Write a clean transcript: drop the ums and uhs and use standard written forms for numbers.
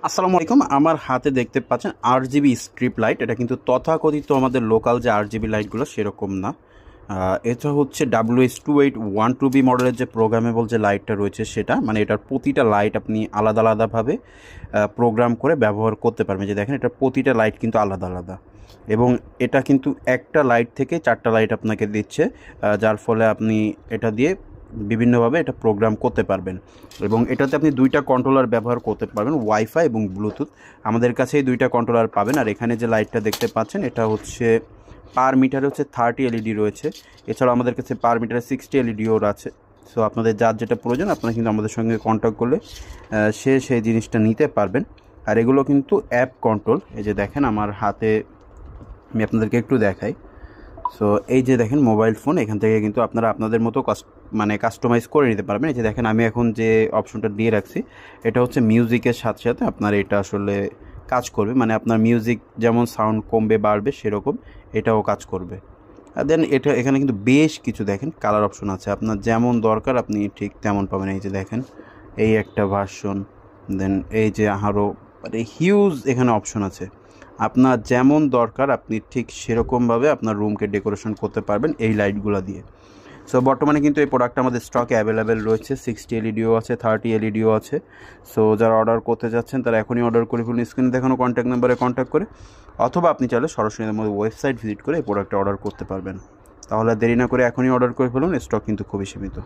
আসসালামু আলাইকুম। আমার হাতে দেখতে পাচ্ছেন আরজিবি স্ট্রিপ লাইট। এটা কিন্তু তথাকথিত আমাদের লোকাল যে আরজিবি লাইটগুলো সেরকম না। এটা হচ্ছে WS2812B মডেলের যে প্রোগ্রামেবল যে লাইটটা রয়েছে সেটা, মানে এটার প্রতিটা লাইট আপনি আলাদা আলাদাভাবে প্রোগ্রাম করে ব্যবহার করতে পারবেন। যে দেখেন এটার প্রতিটা লাইট কিন্তু আলাদা আলাদা, এবং এটা কিন্তু একটা লাইট থেকে 4টা লাইট আপনাকে দিচ্ছে, যার ফলে আপনি এটা দিয়ে বিভিন্নভাবে এটা প্রোগ্রাম করতে পারবেন। এবং এটাতে আপনি 2টা কন্ট্রোলার ব্যবহার করতে পারবেন, ওয়াইফাই এবং ব্লুটুথ। আমাদের কাছে এই 2টা কন্ট্রোলার পাবেন। আর এখানে যে লাইটটা দেখতে পাচ্ছেন এটা হচ্ছে পার মিটারে হচ্ছে 30 এলইডি রয়েছে। এছাড়াও আমাদের কাছে পার মিটারে 60 এলইডিও আছে। সো আপনাদের যার যেটা প্রয়োজন আপনারা কিন্তু আমাদের সঙ্গে কন্ট্যাক্ট করলে সেই জিনিসটা নিতে পারবেন। আর এগুলো কিন্তু অ্যাপ কন্ট্রোল। এই যে দেখেন আমার হাতে, আমি আপনাদেরকে একটু দেখাই। সো এই যে দেখেন মোবাইল ফোন, এখান থেকে কিন্তু আপনারা আপনাদের মতো কাস্টমাইজ করে নিতে পারবেন। এই যে দেখেন আমি এখন যে অপশনটা দিয়ে রাখছি এটা হচ্ছে মিউজিকের সাথে সাথে আপনার এটা আসলে কাজ করবে, মানে আপনার মিউজিক যেমন সাউন্ড কমবে বাড়বে সেরকম এটাও কাজ করবে। আর দেন এখানে কিন্তু বেশ কিছু দেখেন কালার অপশন আছে, আপনার যেমন দরকার আপনি ঠিক তেমন পাবেন। এই যে দেখেন এই একটা ভার্সন, দেন এই যে আরও মানে হিউজ এখানে অপশন আছে। আপনার যেমন দরকার আপনি ঠিক সেরকমভাবে আপনার রুমকে ডেকোরেশন করতে পারবেন এই লাইটগুলো দিয়ে। সো বর্তমানে কিন্তু এই প্রোডাক্টটা আমাদের স্টকে অ্যাভেলেবেল রয়েছে। 60 এলইডিও আছে, 30 এলইডিও আছে। সো যারা অর্ডার করতে যাচ্ছেন তারা এখনই অর্ডার করে ফেলুন স্ক্রিনে দেখানো কন্ট্যাক্ট নাম্বারে কন্ট্যাক্ট করে, অথবা আপনি চাইলে সরাসরি আমাদের ওয়েবসাইট ভিজিট করে এই প্রোডাক্টটা অর্ডার করতে পারবেন। তাহলে দেরি না করে এখনই অর্ডার করে ফেলুন, স্টক কিন্তু খুবই সীমিত।